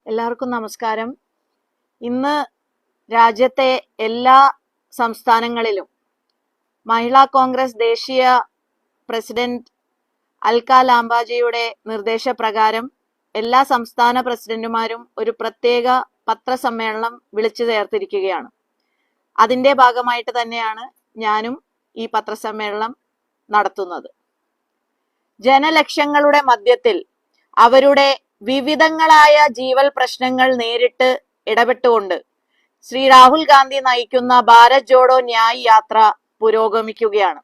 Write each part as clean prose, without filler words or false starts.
എല്ലാവർക്കും നമസ്കാരം. ഇന്ന് രാജ്യത്തെ എല്ലാ സംസ്ഥാനങ്ങളിലും മഹിളാ കോൺഗ്രസ് ദേശീയ പ്രസിഡന്റ് അൽക്ക ലാംബാജിയുടെ നിർദ്ദേശപ്രകാരം എല്ലാ സംസ്ഥാന പ്രസിഡന്റുമാരും ഒരു പ്രത്യേക പത്രസമ്മേളനം വിളിച്ചു ചേർത്തിരിക്കുകയാണ്. അതിന്റെ ഭാഗമായിട്ട് തന്നെയാണ് ഞാനും ഈ പത്രസമ്മേളനം നടത്തുന്നത്. ജനലക്ഷങ്ങളുടെ മധ്യത്തിൽ അവരുടെ വിവിധങ്ങളായ ജീവൽ പ്രശ്നങ്ങൾ നേരിട്ട് ഇടപെട്ടുകൊണ്ട് ശ്രീ രാഹുൽ ഗാന്ധി നയിക്കുന്ന ഭാരത് ജോഡോ ന്യായ് യാത്ര പുരോഗമിക്കുകയാണ്.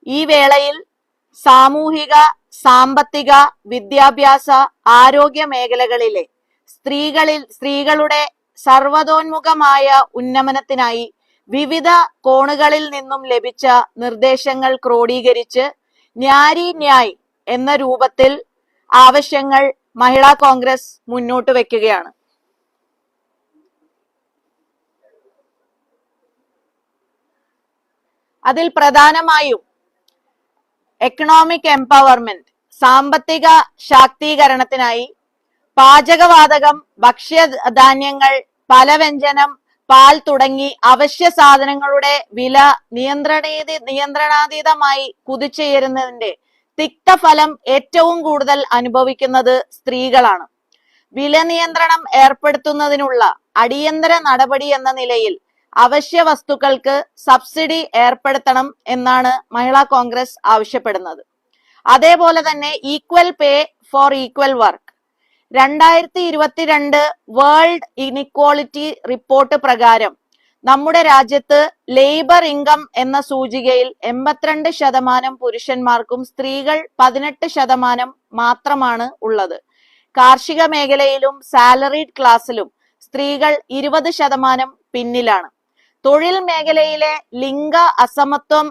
ഈ വേളയിൽ സാമൂഹിക, സാമ്പത്തിക, വിദ്യാഭ്യാസ, ആരോഗ്യ മേഖലകളിലെ സ്ത്രീകളുടെ സർവതോന്മുഖമായ ഉന്നമനത്തിനായി വിവിധ കോണുകളിൽ നിന്നും ലഭിച്ച നിർദ്ദേശങ്ങൾ ക്രോഡീകരിച്ച് ന്യാരി ന്യായ് എന്ന രൂപത്തിൽ ആവശ്യങ്ങൾ മഹിളാ കോൺഗ്രസ് മുന്നോട്ട് വെക്കുകയാണ്. അതിൽ പ്രധാനമായും എക്കണോമിക് എംപവർമെന്റ്, സാമ്പത്തിക ശാക്തീകരണത്തിനായി പാചകവാതകം, ഭക്ഷ്യധാന്യങ്ങൾ, പലവ്യഞ്ജനം, പാൽ തുടങ്ങി അവശ്യ സാധനങ്ങളുടെ വില നിയന്ത്രണാതീതമായി കുതിച്ചുയരുന്നതിന്റെ തിക്തഫലം ഏറ്റവും കൂടുതൽ അനുഭവിക്കുന്നത് സ്ത്രീകളാണ്. വില നിയന്ത്രണം ഏർപ്പെടുത്തുന്നതിനുള്ള അടിയന്തര നടപടി എന്ന നിലയിൽ അവശ്യ വസ്തുക്കൾക്ക് സബ്സിഡി ഏർപ്പെടുത്തണം എന്നാണ് മഹിളാ കോൺഗ്രസ് ആവശ്യപ്പെടുന്നത്. അതേപോലെ തന്നെ equal pay for equal work 2022 world inequality report പ്രകാരം നമ്മുടെ രാജ്യത്ത് ലേബർ ഇൻകം എന്ന സൂചികയിൽ 82% പുരുഷന്മാർക്കും സ്ത്രീകൾ 18% മാത്രമാണ് ഉള്ളത്. കാർഷിക മേഖലയിലും സാലറീഡ് ക്ലാസ്സിലും സ്ത്രീകൾ 20% പിന്നിലാണ്. തൊഴിൽ മേഖലയിലെ ലിംഗ അസമത്വം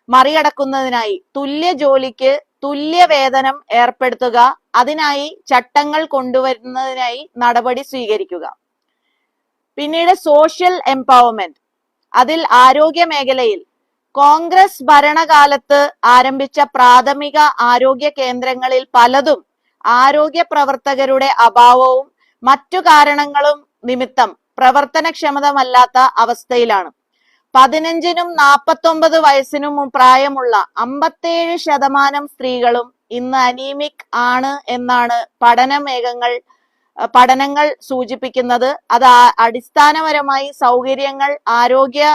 മറികടക്കുന്നതിനായി തുല്യ ജോലിക്ക് തുല്യ വേതനം ഏർപ്പെടുത്തുക, അതിനായി ചട്ടങ്ങൾ കൊണ്ടുവരുന്നതിനായി നടപടി സ്വീകരിക്കുക. പിന്നീട് സോഷ്യൽ എംപവർമെന്റ്, അതിൽ ആരോഗ്യ മേഖലയിൽ കോൺഗ്രസ് ഭരണകാലത്ത് ആരംഭിച്ച പ്രാഥമിക ആരോഗ്യ കേന്ദ്രങ്ങളിൽ പലതും ആരോഗ്യ പ്രവർത്തകരുടെ അഭാവവും മറ്റു കാരണങ്ങളും നിമിത്തം പ്രവർത്തനക്ഷമതമല്ലാത്ത അവസ്ഥയിലാണ്. 15നും 49 വയസ്സിനും പ്രായമുള്ള 57% സ്ത്രീകളും ഇന്ന് അനീമിക് ആണ് എന്നാണ് പഠനങ്ങൾ സൂചിപ്പിക്കുന്നത്. അത് അടിസ്ഥാനപരമായി സൗകര്യങ്ങൾ ആരോഗ്യ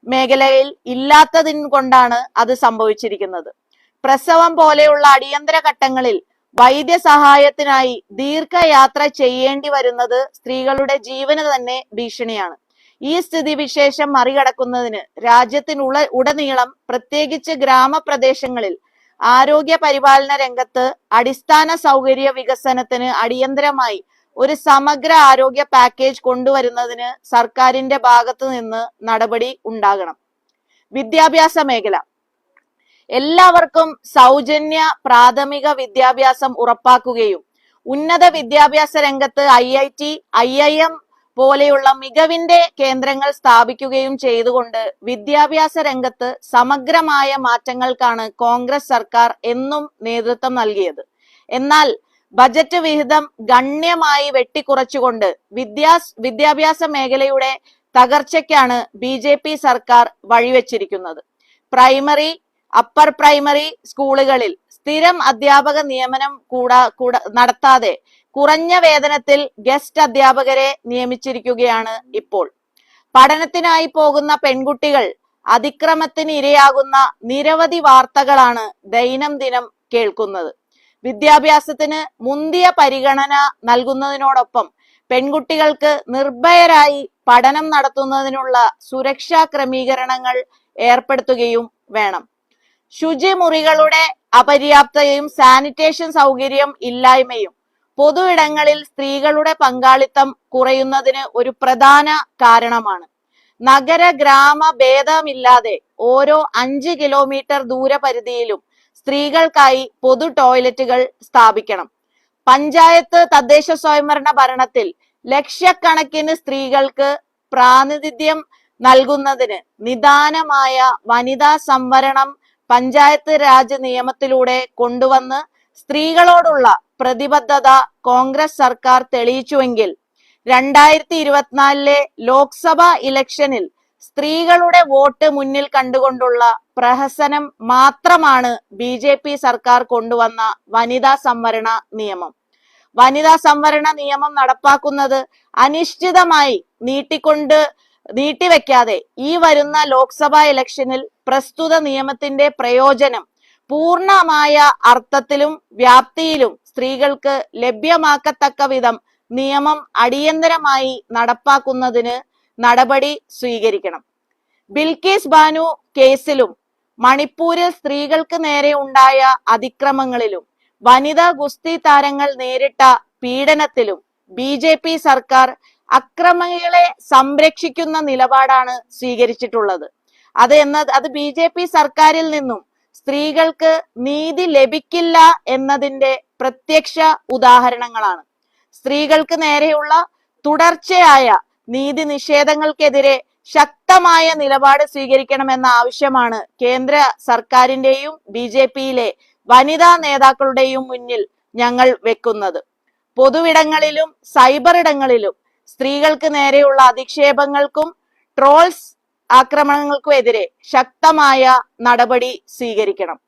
മേഖലയിൽ ഇല്ലാത്തതിന് കൊണ്ടാണ് അത് സംഭവിച്ചിരിക്കുന്നത്. പ്രസവം പോലെയുള്ള അടിയന്തര ഘട്ടങ്ങളിൽ വൈദ്യസഹായത്തിനായി ദീർഘയാത്ര ചെയ്യേണ്ടി വരുന്നത് സ്ത്രീകളുടെ ജീവന് തന്നെ ഭീഷണിയാണ്. ഈ സ്ഥിതിവിശേഷം മറികടക്കുന്നതിന് രാജ്യത്തിനുടനീളം പ്രത്യേകിച്ച് ഗ്രാമപ്രദേശങ്ങളിൽ ആരോഗ്യ പരിപാലന രംഗത്ത് അടിസ്ഥാന സൗകര്യ വികസനത്തിന് അടിയന്തരമായി ഒരു സമഗ്ര ആരോഗ്യ പാക്കേജ് കൊണ്ടുവരുന്നതിന് സർക്കാരിന്റെ ഭാഗത്തു നിന്ന് നടപടി ഉണ്ടാകണം. വിദ്യാഭ്യാസ മേഖല, എല്ലാവർക്കും സൗജന്യ പ്രാഥമിക വിദ്യാഭ്യാസം ഉറപ്പാക്കുകയും ഉന്നത വിദ്യാഭ്യാസ രംഗത്ത് IIT, IIM പോലെയുള്ള മികവിന്റെ കേന്ദ്രങ്ങൾ സ്ഥാപിക്കുകയും ചെയ്തുകൊണ്ട് വിദ്യാഭ്യാസ രംഗത്ത് സമഗ്രമായ മാറ്റങ്ങൾക്കാണ് കോൺഗ്രസ് സർക്കാർ എന്നും നേതൃത്വം നൽകിയത്. എന്നാൽ ബജറ്റ് വിഹിതം ഗണ്യമായി വെട്ടിക്കുറച്ചുകൊണ്ട് വിദ്യാഭ്യാസ മേഖലയുടെ തകർച്ചയ്ക്കാണ് BJP സർക്കാർ വഴിവെച്ചിരിക്കുന്നത്. പ്രൈമറി, അപ്പർ പ്രൈമറി സ്കൂളുകളിൽ സ്ഥിരം അധ്യാപക നിയമനം നടത്താതെ കുറഞ്ഞ വേതനത്തിൽ ഗസ്റ്റ് അധ്യാപകരെ നിയമിച്ചിരിക്കുകയാണ് ഇപ്പോൾ. പഠനത്തിനായി പോകുന്ന പെൺകുട്ടികൾ അതിക്രമത്തിന് ഇരയാകുന്ന നിരവധി വാർത്തകളാണ് ദൈനംദിനം കേൾക്കുന്നത്. വിദ്യാഭ്യാസത്തിന് മുന്തിയ പരിഗണന നൽകുന്നതിനോടൊപ്പം പെൺകുട്ടികൾക്ക് നിർഭയരായി പഠനം നടത്തുന്നതിനുള്ള സുരക്ഷാ ക്രമീകരണങ്ങൾ ഏർപ്പെടുത്തുകയും വേണം. ശുചിമുറികളുടെ അപര്യാപ്തതയും സാനിറ്റേഷൻ സൗകര്യം ഇല്ലായ്മയും പൊതു ഇടങ്ങളിൽ സ്ത്രീകളുടെ പങ്കാളിത്തം കുറയുന്നതിന് ഒരു പ്രധാന കാരണമാണ്. നഗര ഗ്രാമ ഭേദമില്ലാതെ ഓരോ 5 കിലോമീറ്റർ ദൂരപരിധിയിലും സ്ത്രീകൾക്കായി പൊതു ടോയ്ലറ്റുകൾ സ്ഥാപിക്കണം. പഞ്ചായത്ത് തദ്ദേശ സ്വയംഭരണ ഭരണത്തിൽ ലക്ഷക്കണക്കിന് സ്ത്രീകൾക്ക് പ്രാതിനിധ്യം നൽകുന്നതിന് നിദാനമായ വനിതാ സംവരണം പഞ്ചായത്ത് രാജ് നിയമത്തിലൂടെ കൊണ്ടുവന്ന് സ്ത്രീകളോടുള്ള പ്രതിബദ്ധത കോൺഗ്രസ് സർക്കാർ തെളിയിച്ചുവെങ്കിൽ 2024 ലോക്സഭാ ഇലക്ഷനിൽ സ്ത്രീകളുടെ വോട്ട് മുന്നിൽ കണ്ടുകൊണ്ടുള്ള പ്രഹസനം മാത്രമാണ് BJP സർക്കാർ കൊണ്ടുവന്ന വനിതാ സംവരണ നിയമം. വനിതാ സംവരണ നിയമം നടപ്പാക്കുന്നത് അനിശ്ചിതമായി നീട്ടിവെക്കാതെ ഈ വരുന്ന ലോക്സഭാ ഇലക്ഷനിൽ പ്രസ്തുത നിയമത്തിന്റെ പ്രയോജനം പൂർണ്ണമായ അർത്ഥത്തിലും വ്യാപ്തിയിലും സ്ത്രീകൾക്ക് ലഭ്യമാക്കത്തക്ക വിധം നിയമം അടിയന്തരമായി നടപ്പാക്കുന്നതിന് നടപടി സ്വീകരിക്കണം. ബിൽക്കീസ് ബാനു കേസിലും മണിപ്പൂരിൽ സ്ത്രീകൾക്ക് നേരെ ഉണ്ടായ അതിക്രമങ്ങളിലും വനിതാ ഗുസ്തി താരങ്ങൾ നേരിട്ട പീഡനത്തിലും BJP സർക്കാർ അക്രമികളെ സംരക്ഷിക്കുന്ന നിലപാടാണ് സ്വീകരിച്ചിട്ടുള്ളത്. അത് BJP സർക്കാരിൽ നിന്നും സ്ത്രീകൾക്ക് നീതി ലഭിക്കില്ല എന്നതിന്റെ പ്രത്യക്ഷ ഉദാഹരണങ്ങളാണ്. സ്ത്രീകൾക്ക് നേരെയുള്ള തുടർച്ചയായ നീതി നിഷേധങ്ങൾക്കെതിരെ ശക്തമായ നിലപാട് സ്വീകരിക്കണമെന്ന ആവശ്യമാണ് കേന്ദ്ര സർക്കാരിന്റെയും BJPയിലെ വനിതാ നേതാക്കളുടെയും മുന്നിൽ ഞങ്ങൾ വെക്കുന്നത്. പൊതുവിടങ്ങളിലും സൈബർ ഇടങ്ങളിലും സ്ത്രീകൾക്ക് നേരെയുള്ള അധിക്ഷേപങ്ങൾക്കും ട്രോൾസ് ആക്രമണങ്ങൾക്കുമെതിരെ ശക്തമായ നടപടി സ്വീകരിക്കണം.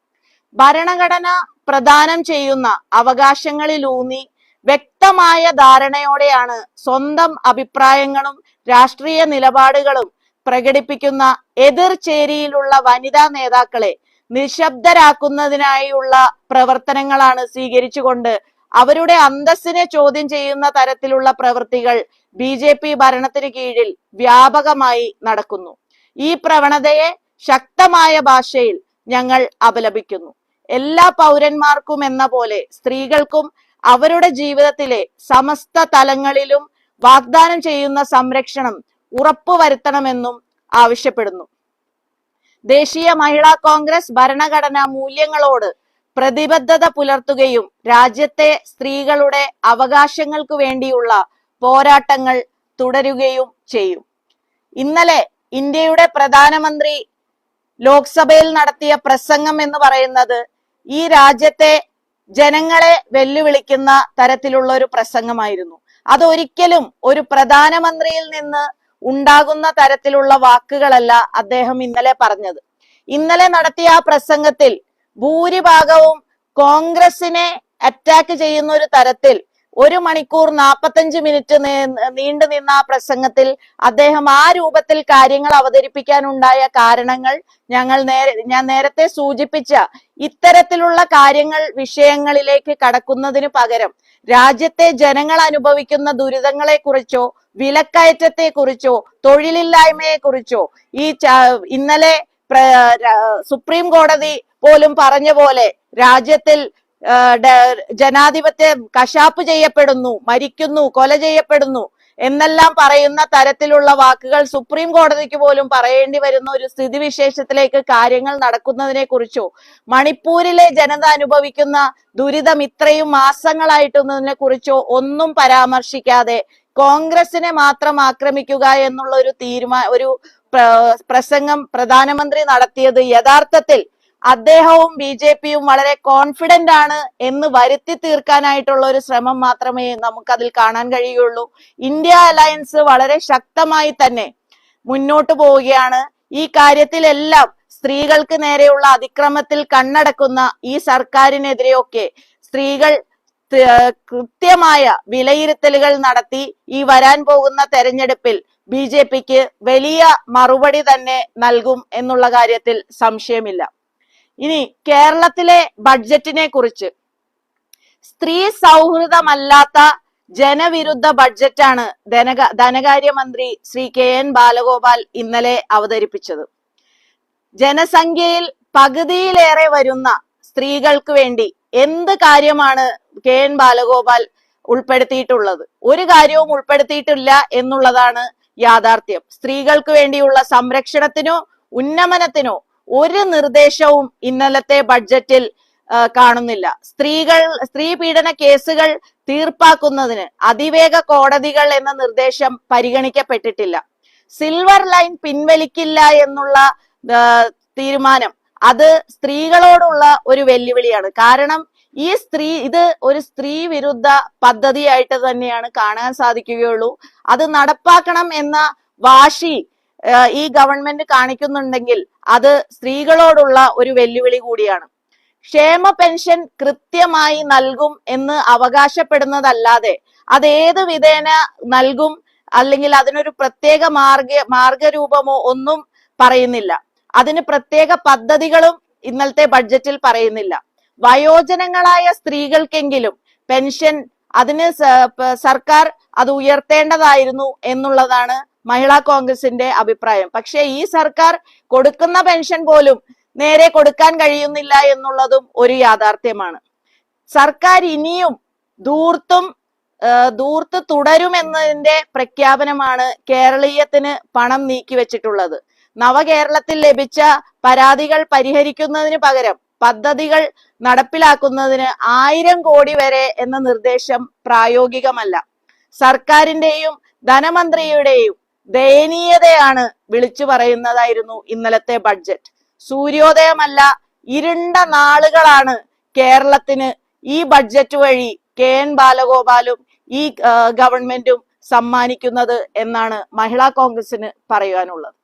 ഭരണഘടന പ്രദാനം ചെയ്യുന്ന അവകാശങ്ങളിലൂന്നി വ്യക്തമായ ധാരണയോടെയാണ് സ്വന്തം അഭിപ്രായങ്ങളും രാഷ്ട്രീയ നിലപാടുകളും പ്രകടിപ്പിക്കുന്ന എതിർചേരിയിലുള്ള വനിതാ നേതാക്കളെ നിശബ്ദരാക്കുന്നതിനായുള്ള പ്രവർത്തനങ്ങളാണ് സ്വീകരിച്ചുകൊണ്ട് അവരുടെ അന്തസ്സിനെ ചോദ്യം ചെയ്യുന്ന തരത്തിലുള്ള പ്രവൃത്തികൾ BJP ഭരണത്തിന് കീഴിൽ വ്യാപകമായി നടക്കുന്നു. ഈ പ്രവണതയെ ശക്തമായ ഭാഷയിൽ ഞങ്ങൾ അപലപിക്കുന്നു. എല്ലാ പൗരന്മാർക്കും എന്ന പോലെ സ്ത്രീകൾക്കും അവരുടെ ജീവിതത്തിലെ സമസ്ത തലങ്ങളിലും വാഗ്ദാനം ചെയ്യുന്ന സംരക്ഷണം ഉറപ്പുവരുത്തണമെന്നും ആവശ്യപ്പെടുന്നു. ദേശീയ മഹിളാ കോൺഗ്രസ് ഭരണഘടനാ മൂല്യങ്ങളോട് പ്രതിബദ്ധത പുലർത്തുകയും രാജ്യത്തെ സ്ത്രീകളുടെ അവകാശങ്ങൾക്ക് വേണ്ടിയുള്ള പോരാട്ടങ്ങൾ തുടരുകയും ചെയ്യും. ഇന്നലെ ഇന്ത്യയുടെ പ്രധാനമന്ത്രി ലോക്സഭയിൽ നടത്തിയ പ്രസംഗം എന്ന് പറയുന്നത് ഈ രാജ്യത്തെ ജനങ്ങളെ വെല്ലുവിളിക്കുന്ന തരത്തിലുള്ള ഒരു പ്രസംഗമായിരുന്നു. അതൊരിക്കലും ഒരു പ്രധാനമന്ത്രിയിൽ നിന്ന് ഉണ്ടാകുന്ന തരത്തിലുള്ള വാക്കുകളല്ല അദ്ദേഹം ഇന്നലെ പറഞ്ഞത്. ഇന്നലെ നടത്തിയ ആ പ്രസംഗത്തിൽ ഭൂരിഭാഗവും കോൺഗ്രസിനെ അറ്റാക്ക് ചെയ്യുന്ന ഒരു തരത്തിൽ 1 മണിക്കൂർ 45 മിനിറ്റ് നീണ്ടു നിന്ന ആ പ്രസംഗത്തിൽ അദ്ദേഹം ആ രൂപത്തിൽ കാര്യങ്ങൾ അവതരിപ്പിക്കാനുണ്ടായ കാരണങ്ങൾ ഞാൻ നേരത്തെ സൂചിപ്പിച്ച ഇത്തരത്തിലുള്ള വിഷയങ്ങളിലേക്ക് കടക്കുന്നതിന് പകരം രാജ്യത്തെ ജനങ്ങൾ അനുഭവിക്കുന്ന ദുരിതങ്ങളെ കുറിച്ചോ വിലക്കയറ്റത്തെ കുറിച്ചോ തൊഴിലില്ലായ്മയെ കുറിച്ചോ ഇന്നലെ സുപ്രീം കോടതി പോലും പറഞ്ഞ പോലെ രാജ്യത്തിൽ ജനാധിപത്യം കശാപ്പ് ചെയ്യപ്പെടുന്നു, മരിക്കുന്നു, കൊല ചെയ്യപ്പെടുന്നു എന്നെല്ലാം പറയുന്ന തരത്തിലുള്ള വാക്കുകൾ സുപ്രീം കോടതിക്ക് പോലും പറയേണ്ടി വരുന്ന ഒരു സ്ഥിതിവിശേഷത്തിലേക്ക് കാര്യങ്ങൾ നടക്കുന്നതിനെ കുറിച്ചോ മണിപ്പൂരിലെ ജനത അനുഭവിക്കുന്ന ദുരിതം ഇത്രയും മാസങ്ങളായിട്ടുന്നതിനെ കുറിച്ചോ ഒന്നും പരാമർശിക്കാതെ കോൺഗ്രസിനെ മാത്രം ആക്രമിക്കുക എന്നുള്ള ഒരു പ്രസംഗം പ്രധാനമന്ത്രി നടത്തിയത് യഥാർത്ഥത്തിൽ അദ്ദേഹവും BJPയും വളരെ കോൺഫിഡന്റ് ആണ് എന്ന് വരുത്തി തീർക്കാനായിട്ടുള്ള ഒരു ശ്രമം മാത്രമേ നമുക്കതിൽ കാണാൻ കഴിയുള്ളൂ. ഇന്ത്യ അലയൻസ് വളരെ ശക്തമായി തന്നെ മുന്നോട്ട് പോവുകയാണ്. ഈ കാര്യത്തിലെല്ലാം സ്ത്രീകൾക്ക് നേരെയുള്ള അതിക്രമത്തിൽ കണ്ണടക്കുന്ന ഈ സർക്കാരിനെതിരെയൊക്കെ സ്ത്രീകൾ കൃത്യമായ വിലയിരുത്തലുകൾ നടത്തി ഈ വരാൻ പോകുന്ന തെരഞ്ഞെടുപ്പിൽ BJPക്ക് വലിയ മറുപടി തന്നെ നൽകും എന്നുള്ള കാര്യത്തിൽ സംശയമില്ല. ഇനി കേരളത്തിലെ ബഡ്ജറ്റിനെ കുറിച്ച്, സ്ത്രീ സൗഹൃദമല്ലാത്ത ജനവിരുദ്ധ ബഡ്ജറ്റാണ് ധനകാര്യമന്ത്രി ശ്രീ KN ബാലഗോപാൽ ഇന്നലെ അവതരിപ്പിച്ചത്. ജനസംഖ്യയിൽ പകുതിയിലേറെ വരുന്ന സ്ത്രീകൾക്ക് വേണ്ടി എന്ത് കാര്യമാണ് KN ബാലഗോപാൽ ഉൾപ്പെടുത്തിയിട്ടുള്ളത്? ഒരു കാര്യവും ഉൾപ്പെടുത്തിയിട്ടില്ല എന്നുള്ളതാണ് യാഥാർത്ഥ്യം. സ്ത്രീകൾക്ക് വേണ്ടിയുള്ള സംരക്ഷണത്തിനോ ഉന്നമനത്തിനോ ഒരു നിർദ്ദേശവും ഇന്നലത്തെ ബഡ്ജറ്റിൽ കാണുന്നില്ല. സ്ത്രീ പീഡന കേസുകൾ തീർപ്പാക്കുന്നതിന് അതിവേഗ കോടതികൾ എന്ന നിർദ്ദേശം പരിഗണിക്കപ്പെട്ടിട്ടില്ല. സിൽവർ ലൈൻ പിൻവലിക്കില്ല എന്നുള്ള തീരുമാനം അത് സ്ത്രീകളോടുള്ള ഒരു വെല്ലുവിളിയാണ്. കാരണം ഇത് ഒരു സ്ത്രീ വിരുദ്ധ പദ്ധതിയായിട്ട് തന്നെയാണ് കാണാൻ സാധിക്കുകയുള്ളൂ. അത് നടപ്പാക്കണം എന്ന വാശി ഈ ഗവൺമെന്റ് കാണിക്കുന്നുണ്ടെങ്കിൽ അത് സ്ത്രീകളോടുള്ള ഒരു വെല്ലുവിളി കൂടിയാണ്. ക്ഷേമ പെൻഷൻ കൃത്യമായി നൽകും എന്ന് അവകാശപ്പെടുന്നതല്ലാതെ അതേത് വിധേന നൽകും അല്ലെങ്കിൽ അതിനൊരു പ്രത്യേക മാർഗരൂപമോ ഒന്നും പറയുന്നില്ല. അതിന് പ്രത്യേക പദ്ധതികളും ഇന്നലത്തെ ബഡ്ജറ്റിൽ പറയുന്നില്ല. വയോജനങ്ങളായ സ്ത്രീകൾക്കെങ്കിലും പെൻഷൻ അതിന് സർക്കാർ അത് ഉയർത്തേണ്ടതായിരുന്നു എന്നുള്ളതാണ് മഹിളാ കോൺഗ്രസിന്റെ അഭിപ്രായം. പക്ഷെ ഈ സർക്കാർ കൊടുക്കുന്ന പെൻഷൻ പോലും നേരെ കൊടുക്കാൻ കഴിയുന്നില്ല എന്നുള്ളതും ഒരു യാഥാർത്ഥ്യമാണ്. സർക്കാർ ഇനിയും ധൂർത്ത് തുടരുമെന്നതിന്റെ പ്രഖ്യാപനമാണ് കേരളീയത്തിന് പണം നീക്കി വെച്ചിട്ടുള്ളത്. നവകേരളത്തിൽ ലഭിച്ച പരാതികൾ പരിഹരിക്കുന്നതിന് പകരം പദ്ധതികൾ നടപ്പിലാക്കുന്നതിന് 1000 കോടി വരെ എന്ന നിർദ്ദേശം പ്രായോഗികമല്ല. സർക്കാരിന്റെയും ധനമന്ത്രിയുടെയും ദയനീയതയാണ് വിളിച്ചു പറയുന്നതായിരുന്നു ഇന്നലത്തെ ബഡ്ജറ്റ്. സൂര്യോദയമല്ല, ഇരുണ്ട നാളുകളാണ് കേരളത്തിന് ഈ ബഡ്ജറ്റ് വഴി KN ബാലഗോപാലും ഈ ഗവൺമെന്റും സമ്മാനിക്കുന്നത് എന്നാണ് മഹിളാ കോൺഗ്രസിന് പറയാനുള്ളത്.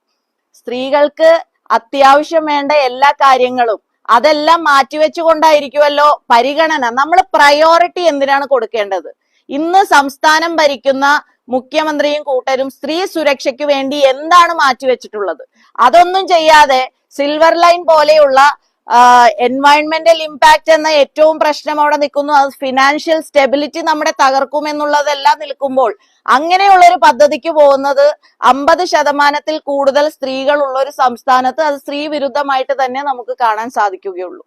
സ്ത്രീകൾക്ക് അത്യാവശ്യം വേണ്ട എല്ലാ കാര്യങ്ങളും അതെല്ലാം മാറ്റിവെച്ചുകൊണ്ടായിരിക്കുമല്ലോ പരിഗണന. നമ്മൾ പ്രയോറിറ്റി എന്തിനാണ് കൊടുക്കേണ്ടത്? ഇന്ന് സംസ്ഥാനം ഭരിക്കുന്ന മുഖ്യമന്ത്രിയും കൂട്ടരും സ്ത്രീ സുരക്ഷയ്ക്ക് വേണ്ടി എന്താണ് മാറ്റിവെച്ചിട്ടുള്ളത്? അതൊന്നും ചെയ്യാതെ സിൽവർ ലൈൻ പോലെയുള്ള എൻവയൺമെന്റൽ ഇമ്പാക്ട് എന്ന ഏറ്റവും പ്രശ്നം അവിടെ നിൽക്കുന്നു. അത് ഫിനാൻഷ്യൽ സ്റ്റെബിലിറ്റി നമ്മുടെ തകർക്കുമെന്നുള്ളതെല്ലാം നിൽക്കുമ്പോൾ അങ്ങനെയുള്ള ഒരു പദ്ധതിക്ക് പോകുന്നത് 50% കൂടുതൽ സ്ത്രീകൾ ഉള്ള ഒരു സംസ്ഥാനത്ത് അത് സ്ത്രീ വിരുദ്ധമായിട്ട് തന്നെ നമുക്ക് കാണാൻ സാധിക്കുകയുള്ളൂ.